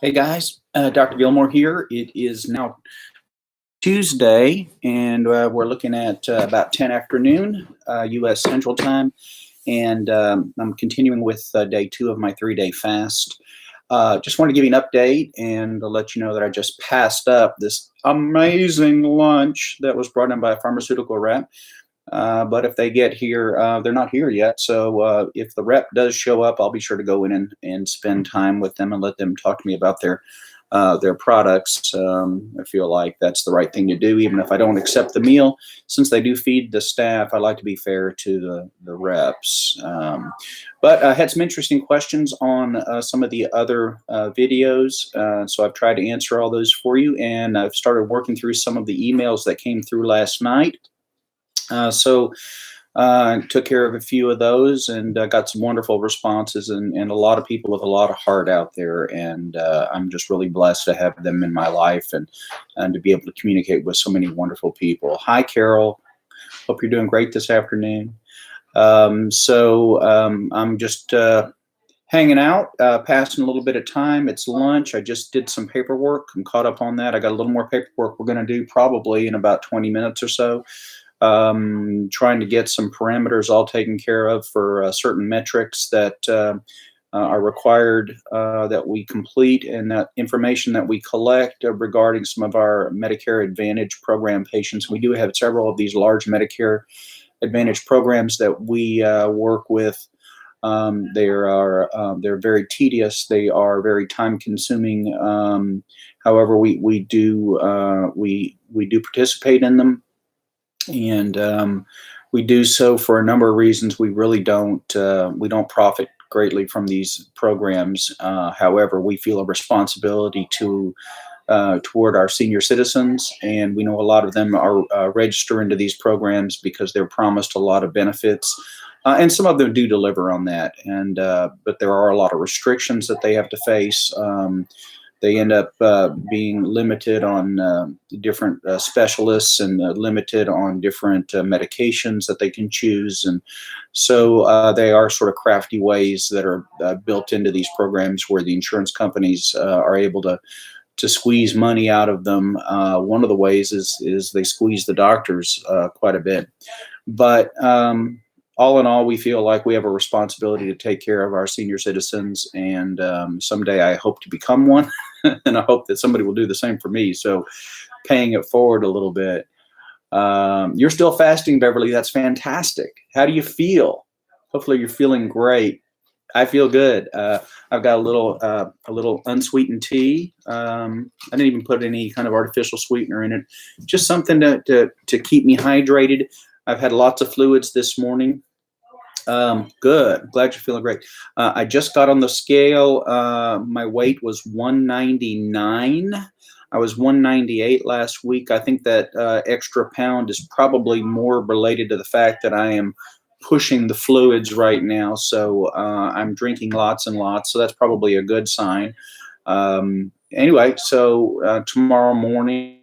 Hey guys, Dr. Gilmore here. It is now Tuesday, and we're looking at about 10 afternoon, U.S. Central Time, and I'm continuing with day 2 of my 3-day fast. Just want to give you an update and let you know that I just passed up this amazing lunch that was brought in by a pharmaceutical rep. But if they get here, they're not here yet. So if the rep does show up, I'll be sure to go in and spend time with them and let them talk to me about their products. I feel like that's the right thing to do, even if I don't accept the meal. Since they do feed the staff, I like to be fair to the reps. But I had some interesting questions on some of the other videos. So I've tried to answer all those for you, and I've started working through some of the emails that came through last night. So took care of a few of those and got some wonderful responses and a lot of people with a lot of heart out there. And I'm just really blessed to have them in my life and to be able to communicate with so many wonderful people. Hi, Carol. Hope you're doing great this afternoon. I'm just hanging out, passing a little bit of time. It's lunch. I just did some paperwork. I'm caught up on that. I got a little more paperwork we're going to do probably in about 20 minutes or so. Trying to get some parameters all taken care of for certain metrics that are required that we complete, and that information that we collect regarding some of our Medicare Advantage program patients. We do have several of these large Medicare Advantage programs that we work with. They're very tedious. They are very time consuming. However, we do participate in them. And we do so for a number of reasons. We really don't profit greatly from these programs. However, we feel a responsibility toward our senior citizens, and we know a lot of them are register into these programs because they're promised a lot of benefits, and some of them do deliver on that. And but there are a lot of restrictions that they have to face. They end up being limited on different specialists and limited on different medications that they can choose. And so they are sort of crafty ways that are built into these programs where the insurance companies are able to squeeze money out of them. One of the ways is they squeeze the doctors quite a bit. But all in all, we feel like we have a responsibility to take care of our senior citizens, and someday I hope to become one, and I hope that somebody will do the same for me. So paying it forward a little bit. You're still fasting, Beverly. That's fantastic. How do you feel? Hopefully you're feeling great. I feel good. I've got a little unsweetened tea. I didn't even put any kind of artificial sweetener in it. Just something to keep me hydrated. I've had lots of fluids this morning. Good. Glad you're feeling great. I just got on the scale. My weight was 199. I was 198 last week. I think that extra pound is probably more related to the fact that I am pushing the fluids right now. So I'm drinking lots and lots. So that's probably a good sign. Anyway, so tomorrow morning,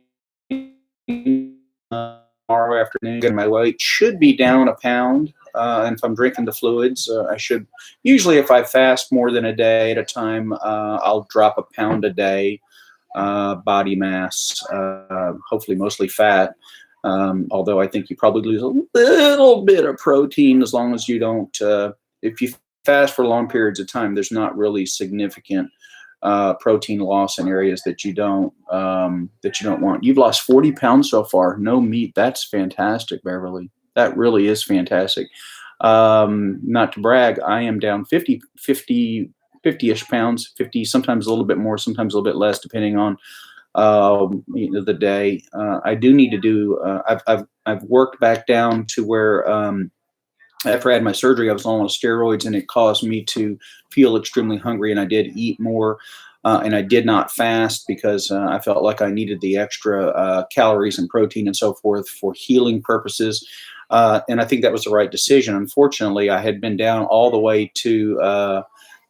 tomorrow afternoon, and my weight should be down a pound. And if I'm drinking the fluids, I should. Usually, if I fast more than a day at a time, I'll drop a pound a day body mass, hopefully mostly fat. Although I think you probably lose a little bit of protein as long as you don't. If you fast for long periods of time, there's not really significant protein loss in areas that you don't want. You've lost 40 pounds so far. No meat. That's fantastic, Beverly. That really is fantastic. Not to brag, I am down 50-ish pounds, 50, sometimes a little bit more, sometimes a little bit less, depending on the day. I do need to do. I've worked back down to where after I had my surgery, I was on steroids, and it caused me to feel extremely hungry, and I did eat more. And I did not fast because I felt like I needed the extra calories and protein and so forth for healing purposes. And I think that was the right decision. Unfortunately, I had been down all the way to,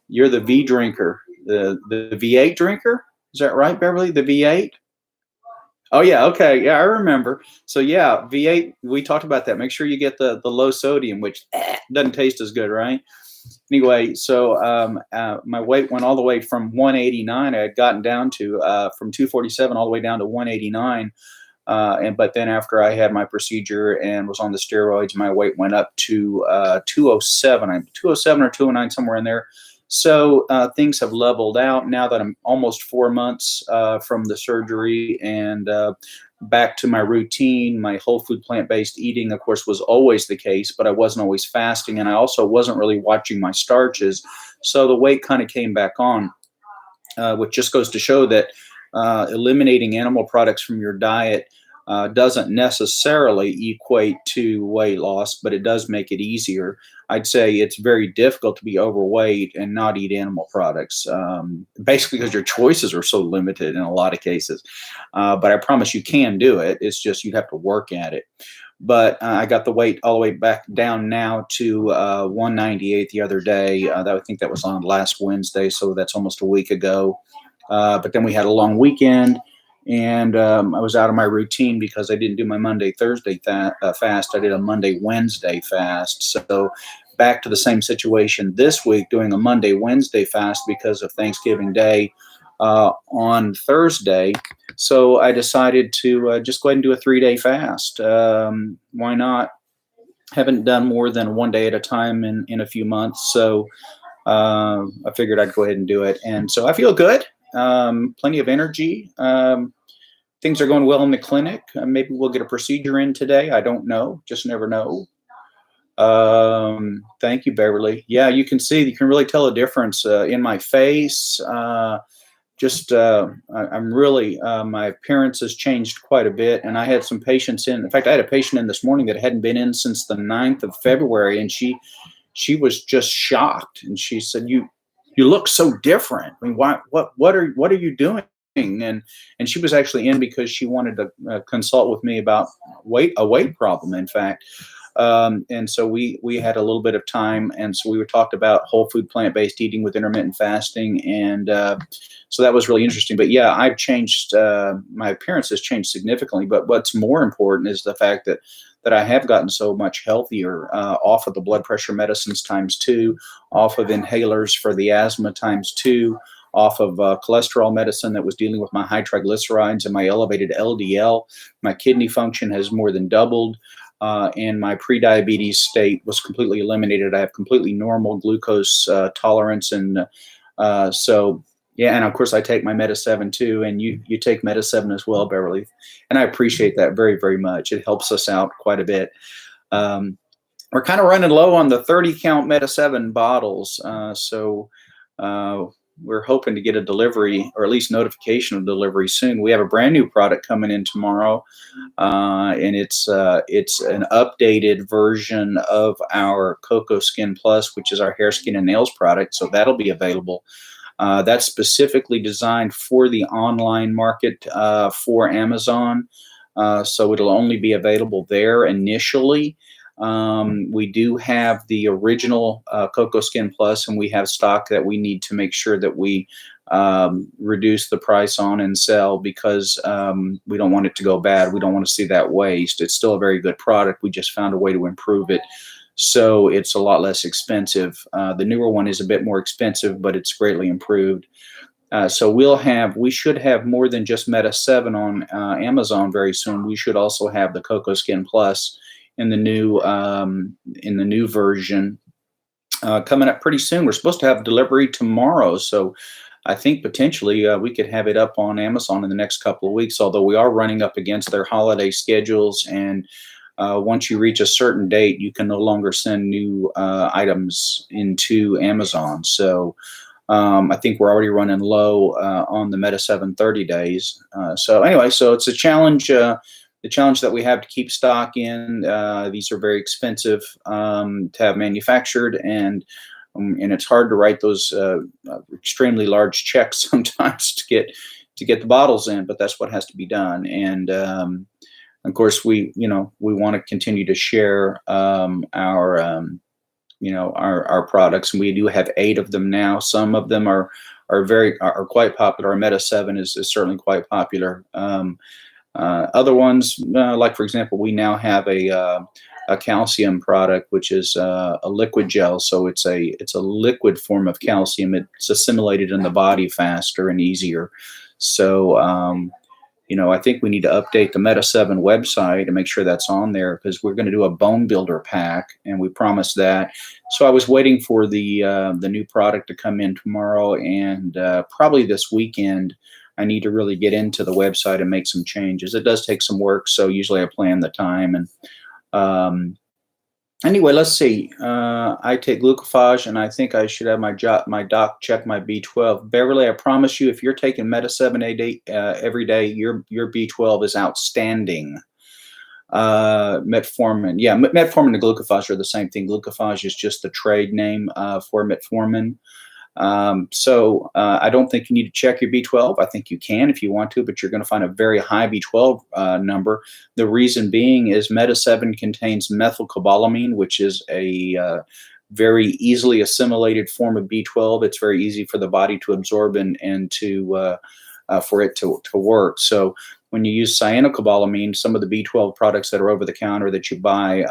you're the V drinker, the V8 drinker. Is that right, Beverly? The V8? Oh, yeah. Okay. Yeah, I remember. So, yeah, V8, we talked about that. Make sure you get the low sodium, which doesn't taste as good, right? Anyway, so my weight went all the way from 189. I had gotten down to from 247 all the way down to 189. But then after I had my procedure and was on the steroids, my weight went up to 207. I'm 207 or 209, somewhere in there. So things have leveled out now that I'm almost 4 months from the surgery, and back to my routine. My whole food plant-based eating, of course, was always the case, but I wasn't always fasting, and I also wasn't really watching my starches. So the weight kind of came back on, which just goes to show that eliminating animal products from your diet doesn't necessarily equate to weight loss, but it does make it easier. I'd say it's very difficult to be overweight and not eat animal products, basically because your choices are so limited in a lot of cases. But I promise you can do it. It's just you'd have to work at it. But I got the weight all the way back down now to 198 the other day. I think that was on last Wednesday, so that's almost a week ago. But then we had a long weekend, and I was out of my routine because I didn't do my Monday, Thursday fast. I did a Monday, Wednesday fast. So back to the same situation this week, doing a Monday, Wednesday fast because of Thanksgiving Day on Thursday. So I decided to just go ahead and do a 3-day fast. Why not? Haven't done more than one day at a time in a few months. So I figured I'd go ahead and do it. And so I feel good. Plenty of energy. Things are going well in the clinic. Maybe we'll get a procedure in today. I don't know. Just never know. Thank you, Beverly. Yeah, you can really tell a difference in my face. I'm really, my appearance has changed quite a bit. And I had some patients in fact, I had a patient in this morning that hadn't been in since the 9th of February. And she was just shocked. And she said, you look so different. I mean, what are you doing? And she was actually in because she wanted to consult with me about a weight problem, in fact. And so we had a little bit of time, and so we talked about whole food plant-based eating with intermittent fasting, and so that was really interesting. But yeah, I've changed. My appearance has changed significantly. But what's more important is the fact that I have gotten so much healthier, off of the blood pressure medicines ×2, off of inhalers for the asthma ×2, off of cholesterol medicine that was dealing with my high triglycerides and my elevated LDL. My kidney function has more than doubled, and my prediabetes state was completely eliminated. I have completely normal glucose tolerance, and so yeah, and of course I take my Meta-7 too, and you take Meta-7 as well, Beverly, and I appreciate that very, very much. It helps us out quite a bit. We're kind of running low on the 30 count Meta-7 bottles, so we're hoping to get a delivery, or at least notification of delivery soon. We have a brand new product coming in tomorrow, and it's an updated version of our Cocoa Skin Plus, which is our hair, skin, and nails product. So that'll be available. That's specifically designed for the online market for Amazon. So it'll only be available there initially. We do have the original Cocoa Skin Plus, and we have stock that we need to make sure that we reduce the price on and sell, because we don't want it to go bad. We don't want to see that waste. It's still a very good product. We just found a way to improve it, so it's a lot less expensive. The newer one is a bit more expensive, but it's greatly improved. So we should have more than just Meta-7 on Amazon very soon. We should also have the Cocoa Skin Plus in the new version coming up pretty soon. We're supposed to have delivery tomorrow, so I think potentially we could have it up on Amazon in the next couple of weeks, although we are running up against their holiday schedules, and once you reach a certain date, you can no longer send new items into Amazon. So I think we're already running low on the Meta-7 30 days. So anyway, so it's a challenge. The challenge that we have to keep stock in. These are very expensive to have manufactured, and it's hard to write those extremely large checks sometimes to get the bottles in, but that's what has to be done. And of course, we want to continue to share our products, and we do have 8 of them now. Some of them are quite popular. Our Meta-7 is certainly quite popular. Other ones, like for example, we now have a a calcium product, which is a liquid gel. So it's a liquid form of calcium. It's assimilated in the body faster and easier. So I think we need to update the Meta 7 website and make sure that's on there, because we're going to do a bone builder pack, and we promised that. So I was waiting for the new product to come in tomorrow, and probably this weekend I need to really get into the website and make some changes. It does take some work, so usually I plan the time. And anyway, let's see. I take glucophage, and I think I should have my doc check my B12. Beverly, I promise you, if you're taking Meta 7 every day, your B12 is outstanding. Metformin, yeah, metformin and glucophage are the same thing. Glucophage is just the trade name for metformin. So I don't think you need to check your B12. I think you can if you want to, but you're going to find a very high B12 number. The reason being is Meta 7 contains methylcobalamin, which is a very easily assimilated form of B12. It's very easy for the body to absorb and to for it to work. So when you use cyanocobalamin, some of the B12 products that are over the counter that you buy,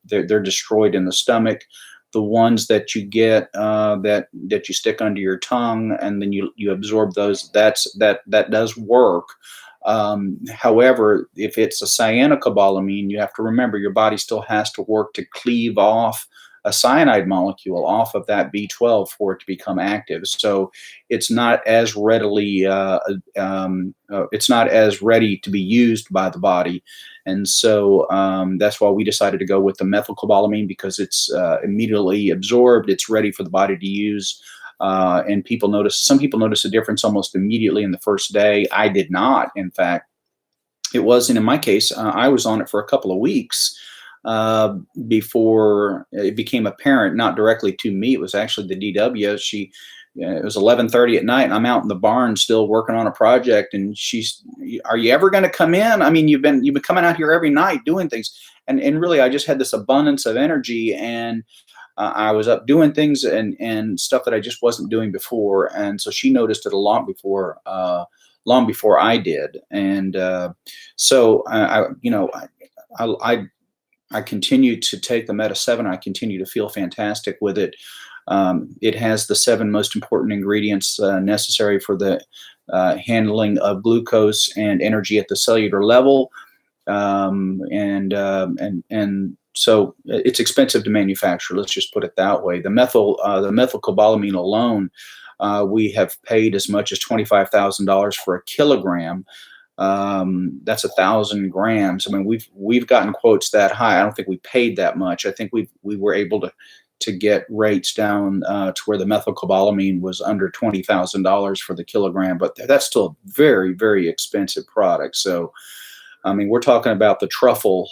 they're destroyed in the stomach. The ones that you get that you stick under your tongue and then you absorb those, that does work. However, if it's a cyanocobalamin, you have to remember your body still has to work to cleave off a cyanide molecule off of that B12 for it to become active. So it's not as readily it's not as ready to be used by the body. And so that's why we decided to go with the methylcobalamin, because it's immediately absorbed. It's ready for the body to use. And some people notice a difference almost immediately in the first day. I did not. In fact, it wasn't in my case. I was on it for a couple of weeks before it became apparent, not directly to me. It was actually the DW. It was 11:30 at night, and I'm out in the barn still working on a project. And she's, "Are you ever going to come in? I mean, you've been coming out here every night doing things." And really, I just had this abundance of energy, and I was up doing things and stuff that I just wasn't doing before. And so she noticed it a long before I did. And so I continue to take the Meta 7. I continue to feel fantastic with it. It has the 7 most important ingredients necessary for the handling of glucose and energy at the cellular level. And so it's expensive to manufacture. Let's just put it that way. The methylcobalamin alone, we have paid as much as $25,000 for a kilogram. That's 1,000 grams. I mean, we've gotten quotes that high. I don't think we paid that much. I think we were able to get rates down to where the methylcobalamin was under $20,000 for the kilogram, but that's still a very, very expensive product. So, I mean, we're talking about the truffle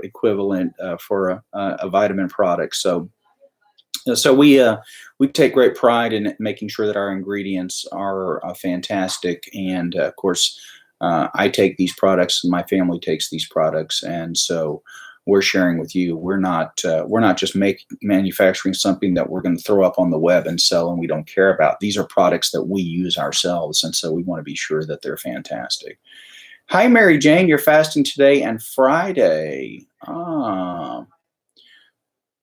equivalent for a vitamin product. So we take great pride in making sure that our ingredients are fantastic. And of course, I take these products, and my family takes these products, and so we're sharing with you. We're not just manufacturing something that we're going to throw up on the web and sell, and we don't care about. These are products that we use ourselves, and so we want to be sure that they're fantastic. Hi, Mary Jane. You're fasting today and Friday.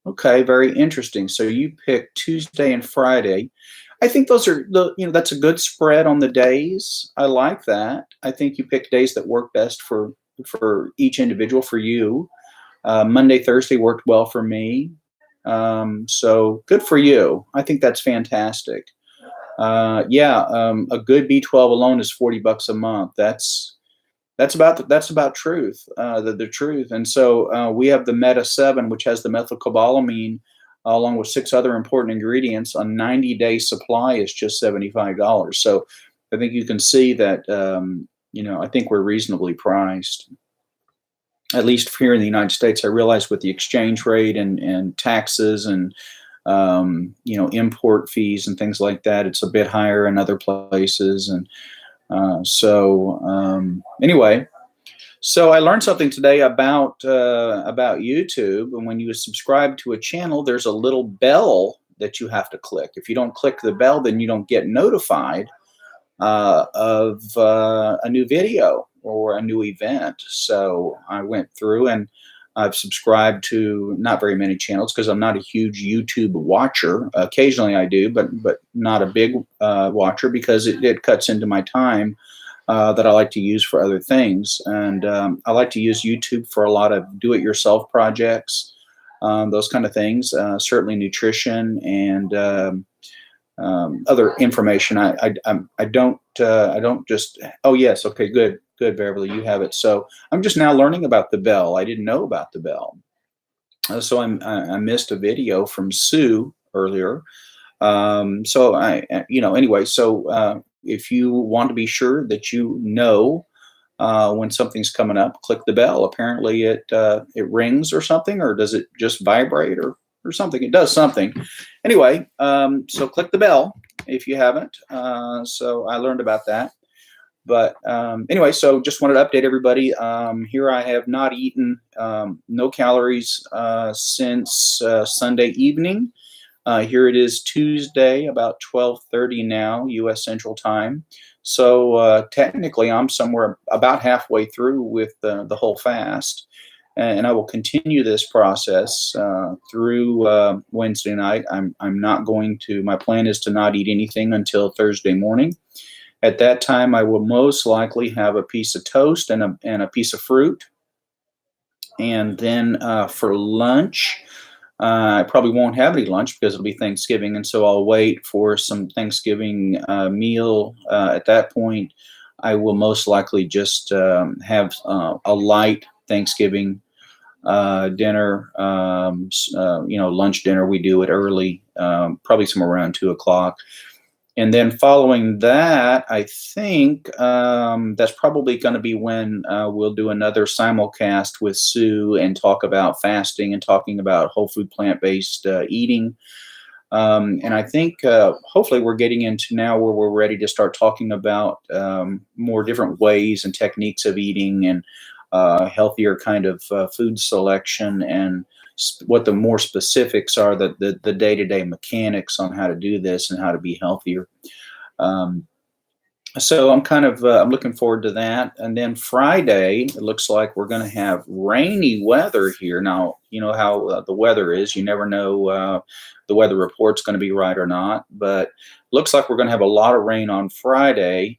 Okay, very interesting. So you picked Tuesday and Friday. I think those are that's a good spread on the days. I like that. I think you pick days that work best for each individual. For you, Monday, Thursday worked well for me. So good for you. I think that's fantastic. A good B12 alone is $40 a month. That's about truth, the truth. And so we have the Meta 7, which has the methylcobalamin, along with 6 other important ingredients. A 90-day supply is just $75. So I think you can see that, I think we're reasonably priced, at least here in the United States. I realize with the exchange rate and taxes and, import fees and things like that, it's a bit higher in other places. And anyway, so I learned something today about YouTube. And when you subscribe to a channel, there's a little bell that you have to click. If you don't click the bell, then you don't get notified of a new video or a new event. So I went through and I've subscribed to not very many channels because I'm not a huge YouTube watcher. Occasionally I do, but not a big watcher because it cuts into my time that I like to use for other things. And I like to use YouTube for a lot of do-it-yourself projects, those kind of things. Certainly nutrition and other information. I don't just. Oh yes, okay, good, good, Beverly, you have it. So I'm just now learning about the bell. I didn't know about the bell. So I missed a video from Sue earlier. So anyway, so if you want to be sure that you know when something's coming up, click the bell. Apparently it rings or something, or does it just vibrate or something? It does something. Anyway, so click the bell if you haven't. So I learned about that. But anyway, so just wanted to update everybody. Here I have not eaten no calories since Sunday evening. Here it is Tuesday, about 12:30 now, U.S. Central Time. So technically, I'm somewhere about halfway through with the whole fast, and I will continue this process through Wednesday night. I'm not going to. My plan is to not eat anything until Thursday morning. At that time, I will most likely have a piece of toast and a piece of fruit, and then for lunch. I probably won't have any lunch because it'll be Thanksgiving, and so I'll wait for some Thanksgiving meal. At that point, I will most likely just have a light Thanksgiving dinner. Lunch dinner. We do it early, probably somewhere around 2 o'clock. And then following that, I think that's probably going to be when we'll do another simulcast with Sue and talk about fasting and talking about whole food plant-based eating. And I think hopefully we're getting into now where we're ready to start talking about more different ways and techniques of eating and healthier kind of food selection and what the more specifics are, the day-to-day mechanics on how to do this and how to be healthier. So I'm kind of I'm looking forward to that. And then Friday, it looks like we're going to have rainy weather here. Now, you know how the weather is. You never know the weather report's going to be right or not. But looks like we're going to have a lot of rain on Friday.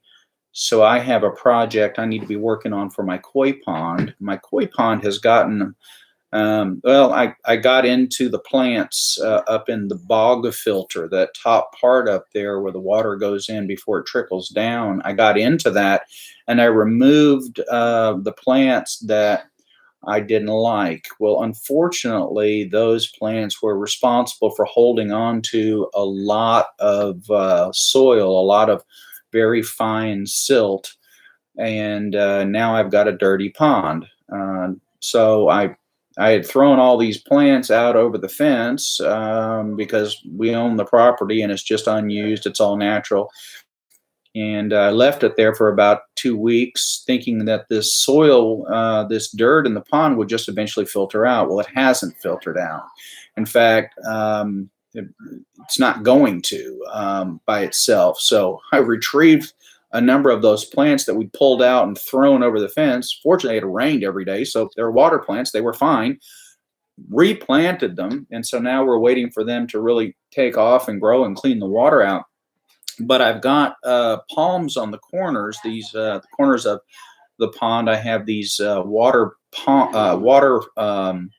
So I have a project I need to be working on for my koi pond. My koi pond has gotten I got into the plants up in the bog filter, that top part up there where the water goes in before it trickles down. I got into that and I removed the plants that I didn't like. Well, unfortunately, those plants were responsible for holding on to a lot of soil, a lot of very fine silt, and now I've got a dirty pond. So I had thrown all these plants out over the fence because we own the property and it's just unused. It's all natural. And I left it there for about 2 weeks thinking that this soil, this dirt in the pond would just eventually filter out. Well, it hasn't filtered out. In fact, it's not going to by itself. So I retrieved a number of those plants that we pulled out and thrown over the fence. Fortunately, it rained every day, so they're water plants. They were fine. Replanted them, and so now we're waiting for them to really take off and grow and clean the water out. But I've got palms on the corners. These the corners of the pond. I have these water palms.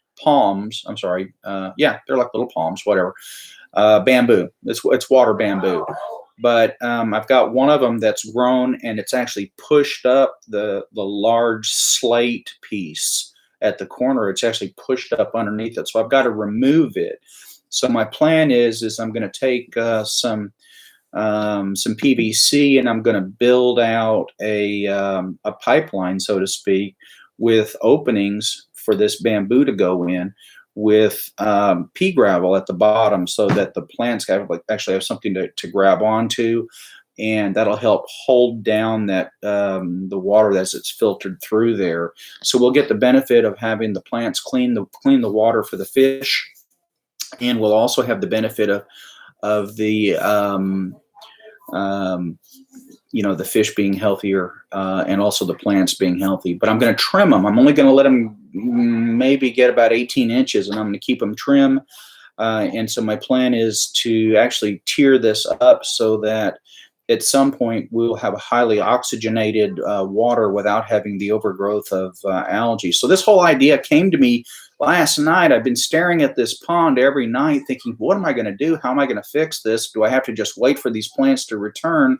I'm sorry. Yeah, they're like little palms. Whatever. Bamboo. It's water bamboo. But I've got one of them that's grown and it's actually pushed up the large slate piece at the corner. It's actually pushed up underneath it. So I've got to remove it. So my plan is I'm going to take some PVC and I'm going to build out a pipeline, so to speak, with openings for this bamboo to go in, with pea gravel at the bottom so that the plants actually have something to grab onto, and that'll help hold down that the water as it's filtered through there. So we'll get the benefit of having the plants clean the water for the fish, and we'll also have the benefit of the the fish being healthier and also the plants being healthy. But I'm going to trim them. I'm only going to let them maybe get about 18 inches, and I'm going to keep them trim. And so my plan is to actually tier this up so that at some point we'll have highly oxygenated water without having the overgrowth of algae. So this whole idea came to me last night. I've been staring at this pond every night thinking, what am I going to do? How am I going to fix this? Do I have to just wait for these plants to return?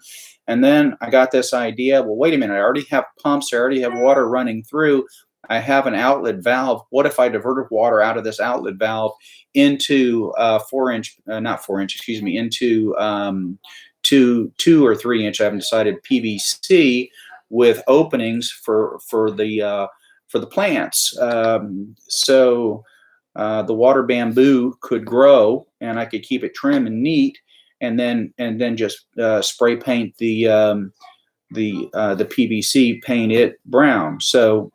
And then I got this idea, well, wait a minute, I already have pumps, I already have water running through. I have an outlet valve. What if I diverted water out of this outlet valve into into 2 or 3 inch, I haven't decided, PVC with openings for the plants. So the water bamboo could grow, and I could keep it trim and neat, and then just spray paint the PVC, paint it brown. So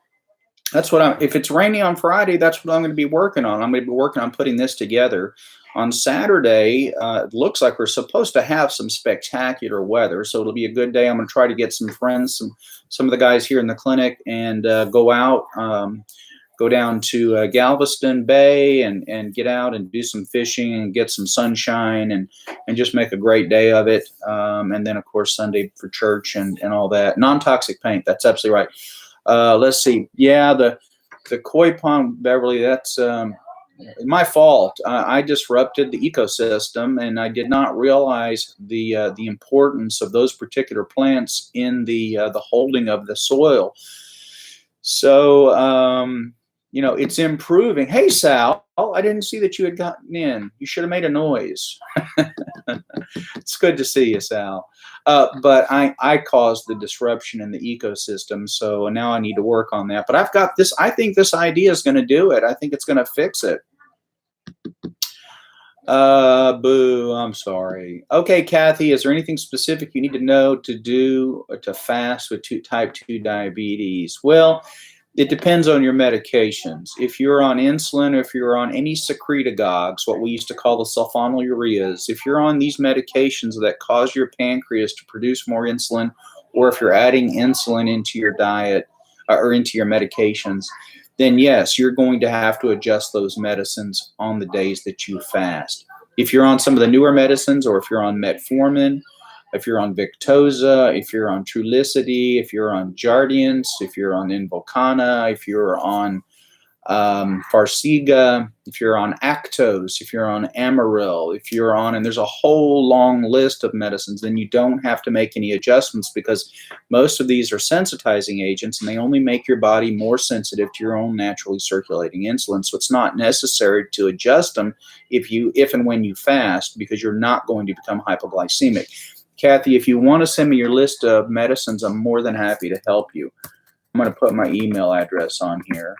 that's what if it's raining on Friday, that's what I'm going to be working on. I'm going to be working on putting this together. On Saturday, it looks like we're supposed to have some spectacular weather, so it'll be a good day. I'm going to try to get some friends, some of the guys here in the clinic, and go out, go down to Galveston Bay and get out and do some fishing and get some sunshine and just make a great day of it. And then, of course, Sunday for church and all that. Non-toxic paint, that's absolutely right. Let's see. Yeah, the koi pond, Beverly, that's my fault. I disrupted the ecosystem, and I did not realize the importance of those particular plants in the holding of the soil. So it's improving. Hey, Sal, I didn't see that you had gotten in. You should have made a noise. It's good to see you, Sal. But I caused the disruption in the ecosystem, so now I need to work on that. But I've got this. I think this idea is going to do it. I think it's going to fix it. Boo, I'm sorry. Okay, Kathy, is there anything specific you need to know to fast with type 2 diabetes? Well, it depends on your medications. If you're on insulin, or if you're on any secretagogues, what we used to call the sulfonylureas, if you're on these medications that cause your pancreas to produce more insulin, or if you're adding insulin into your diet or into your medications, then yes, you're going to have to adjust those medicines on the days that you fast. If you're on some of the newer medicines, or if you're on metformin, if you're on Victoza, if you're on Trulicity, if you're on Jardiance, if you're on Invokana, if you're on Farxiga, if you're on Actos, if you're on Amaryl, if you're on, and there's a whole long list of medicines, then you don't have to make any adjustments, because most of these are sensitizing agents, and they only make your body more sensitive to your own naturally circulating insulin. So it's not necessary to adjust them if and when you fast, because you're not going to become hypoglycemic. Kathy, if you want to send me your list of medicines, I'm more than happy to help you. I'm going to put my email address on here.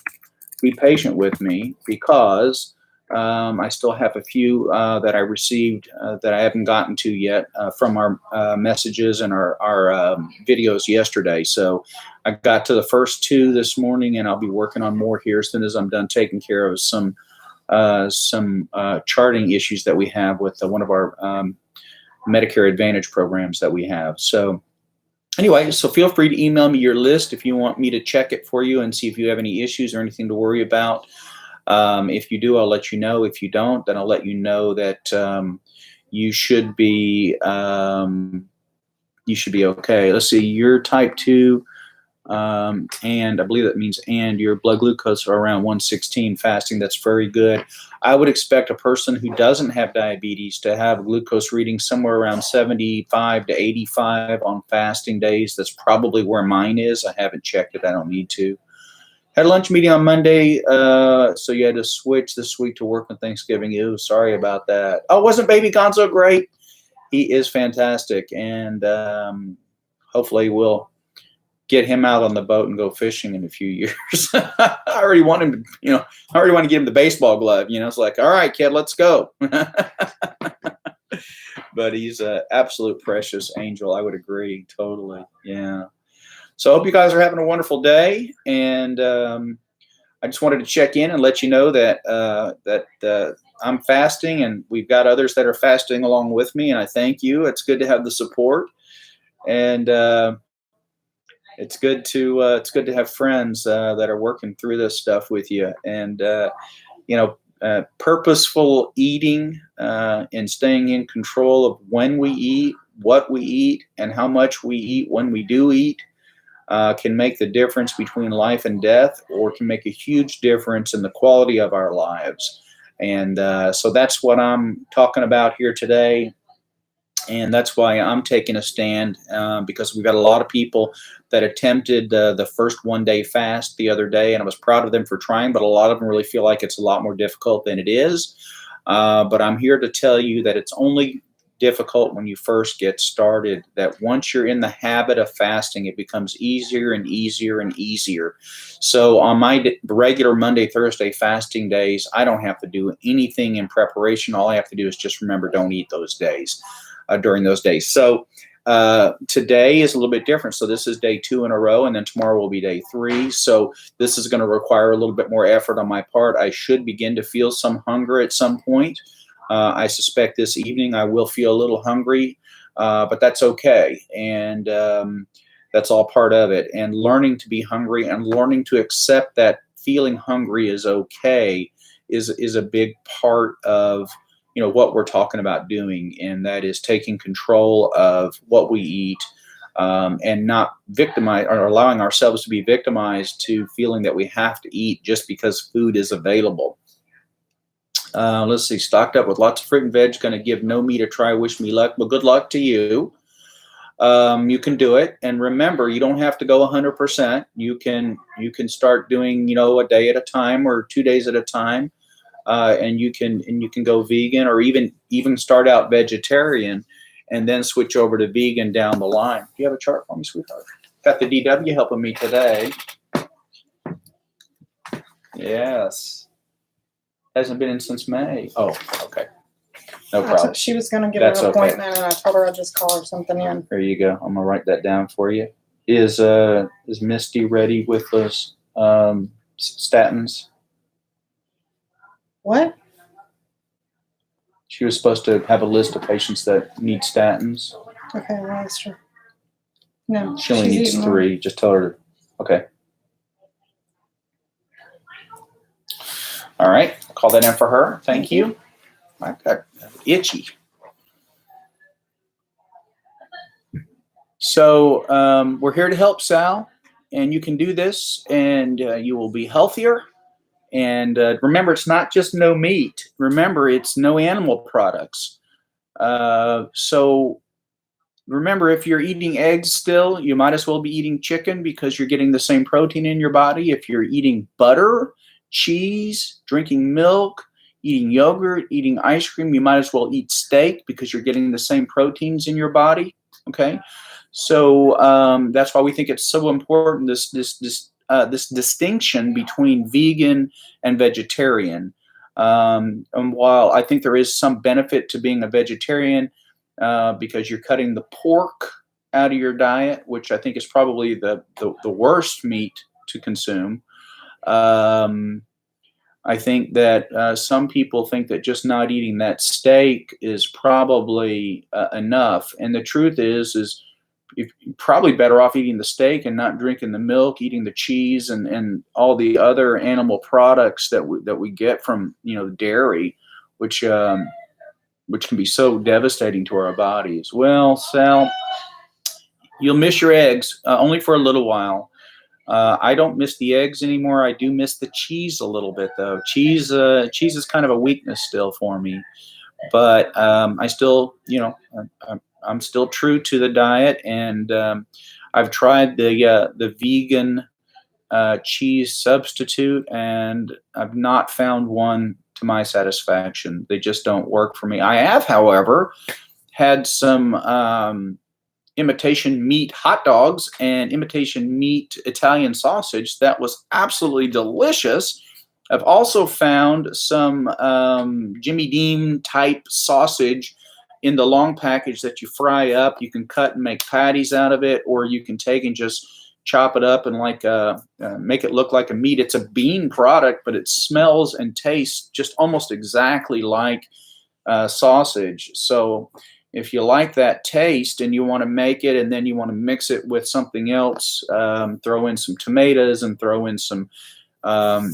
Be patient with me, because I still have a few that I received that I haven't gotten to yet from our messages and our videos yesterday. So I got to the first 2 this morning, and I'll be working on more here as soon as I'm done taking care of some charting issues that we have with one of our Medicare Advantage programs that we have. So anyway, so feel free to email me your list if you want me to check it for you and see if you have any issues or anything to worry about. If you do, I'll let you know. If you don't, then I'll let you know that you should be okay. Let's see, you're type 2, and I believe that means your blood glucose are around 116 fasting. That's very good. I would expect a person who doesn't have diabetes to have a glucose reading somewhere around 75 to 85 on fasting days. That's probably where mine is. I haven't checked it. I don't need to. Had a lunch meeting on Monday, so you had to switch this week to work on Thanksgiving. Ew, sorry about that. Oh, wasn't Baby Gonzo great? He is fantastic, and hopefully we'll get him out on the boat and go fishing in a few years. I already want him to, I already want to give him the baseball glove. It's like, all right, kid, let's go. But he's an absolute precious angel. I would agree totally. Yeah. So I hope you guys are having a wonderful day. And I just wanted to check in and let you know that I'm fasting, and we've got others that are fasting along with me. And I thank you. It's good to have the support. And it's good to have friends that are working through this stuff with you. And purposeful eating and staying in control of when we eat, what we eat, and how much we eat when we do eat can make the difference between life and death, or can make a huge difference in the quality of our lives. And so that's what I'm talking about here today. And that's why I'm taking a stand, because we've got a lot of people that attempted the first 1 day fast the other day, and I was proud of them for trying, but a lot of them really feel like it's a lot more difficult than it is. But I'm here to tell you that it's only difficult when you first get started, that once you're in the habit of fasting, it becomes easier and easier and easier. So on my regular Monday, Thursday fasting days, I don't have to do anything in preparation. All I have to do is just remember, don't eat those days. During those days. So today is a little bit different. So this is day 2 in a row, and then tomorrow will be day 3. So this is going to require a little bit more effort on my part. I should begin to feel some hunger at some point. I suspect this evening I will feel a little hungry, but that's okay. And that's all part of it. And learning to be hungry and learning to accept that feeling hungry is okay is a big part of what we're talking about doing, and that is taking control of what we eat, and not victimize or allowing ourselves to be victimized to feeling that we have to eat just because food is available. Let's see, stocked up with lots of fruit and veg, going to give no meat a try. Wish me luck. Well, good luck to you. You can do it, and remember, you don't have to go 100%. You can start doing a day at a time or 2 days at a time. And you can go vegan, or even start out vegetarian and then switch over to vegan down the line. Do you have a chart for me, sweetheart? Got the DW helping me today. Yes. Hasn't been in since May. Oh, okay. No problem. She was going to get an appointment, okay. And I told her I'd just call her something in. There you go. I'm going to write that down for you. Is Misty ready with those statins? What? She was supposed to have a list of patients that need statins. Okay, I asked her. No. She only needs 3. Just tell her. Okay. All right. I'll call that in for her. Thank you. I got itchy. So we're here to help, Sal, and you can do this, and you will be healthier. And remember, it's not just no meat. Remember, it's no animal products. So remember, if you're eating eggs still, you might as well be eating chicken, because you're getting the same protein in your body. If you're eating butter, cheese, drinking milk, eating yogurt, eating ice cream, you might as well eat steak, because you're getting the same proteins in your body. Okay, so that's why we think it's so important, this distinction between vegan and vegetarian. And while I think there is some benefit to being a vegetarian, because you're cutting the pork out of your diet, which I think is probably the worst meat to consume. I think that some people think that just not eating that steak is probably enough. And the truth is you're probably better off eating the steak and not drinking the milk, eating the cheese and all the other animal products that we get from dairy, which can be so devastating to our bodies. Well, Sal, you'll miss your eggs only for a little while. I don't miss the eggs anymore. I do miss the cheese a little bit, though. Cheese is kind of a weakness still for me, but I still, I'm still true to the diet, and I've tried the vegan cheese substitute, and I've not found one to my satisfaction. They just don't work for me. I have, however, had some imitation meat hot dogs and imitation meat Italian sausage that was absolutely delicious. I've also found some Jimmy Dean type sausage in the long package that you fry up. You can cut and make patties out of it, or you can take and just chop it up and make it look like a meat. It's a bean product, but it smells and tastes just almost exactly like sausage. So if you like that taste and you want to make it and then you want to mix it with something else, throw in some tomatoes and throw in some, um,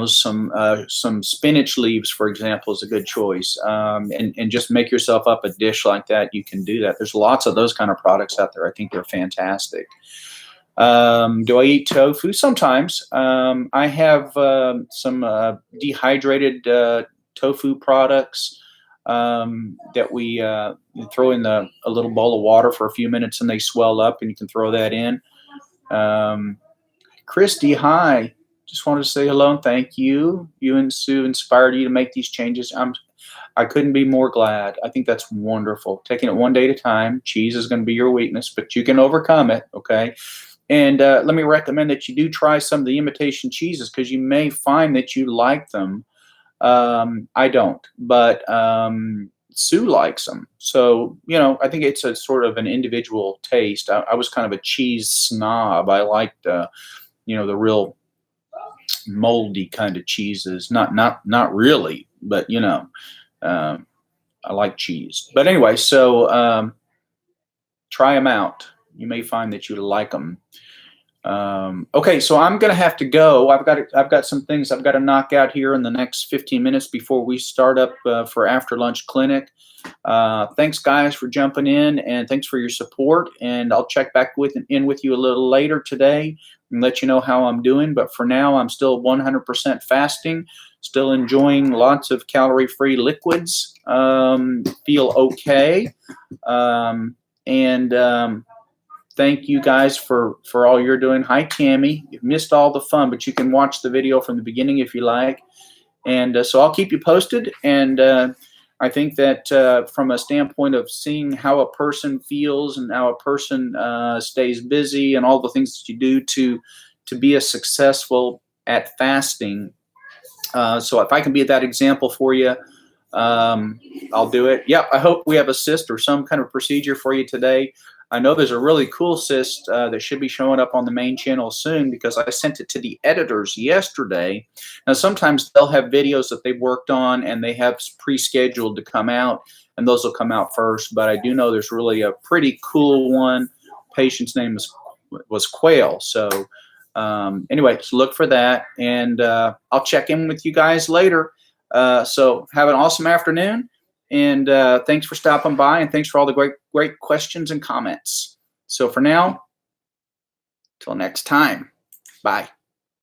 some spinach leaves, for example, is a good choice. And just make yourself up a dish like that. You can do that. There's lots of those kind of products out there. I think they're fantastic. Do I eat tofu? Sometimes. I have some dehydrated tofu products that we throw in a little bowl of water for a few minutes and they swell up, and you can throw that in. Christy, hi. Just wanted to say hello and thank you. You and Sue inspired you to make these changes. I couldn't be more glad. I think that's wonderful. Taking it one day at a time. Cheese is going to be your weakness, but you can overcome it. Okay. And let me recommend that you do try some of the imitation cheeses, because you may find that you like them. I don't, but Sue likes them. So, I think it's a sort of an individual taste. I was kind of a cheese snob. I liked, the real moldy kind of cheeses. Not really, but I like cheese. But anyway, so try them out. You may find that you like them. Okay, so I'm gonna have to go. I've got some things I've got to knock out here in the next 15 minutes before we start up for after lunch clinic. Thanks guys for jumping in, and thanks for your support. And I'll check back in with you a little later today and let you know how I'm doing. But for now, I'm still 100% fasting, still enjoying lots of calorie-free liquids. Feel okay, and thank you guys for all you're doing. Hi, Tammy. You've missed all the fun, but you can watch the video from the beginning if you like. And so I'll keep you posted. And I think that from a standpoint of seeing how a person feels and how a person stays busy and all the things that you do to be a successful at fasting. So if I can be that example for you, I'll do it. Yeah, I hope we have a cyst or some kind of procedure for you today. I know there's a really cool cyst that should be showing up on the main channel soon, because I sent it to the editors yesterday. Now, sometimes they'll have videos that they've worked on and they have pre-scheduled to come out, and those will come out first. But I do know there's really a pretty cool one. Patient's name was Quail. So anyway, so look for that, and I'll check in with you guys later. So have an awesome afternoon. And thanks for stopping by, and thanks for all the great questions and comments. So for now, till next time, bye.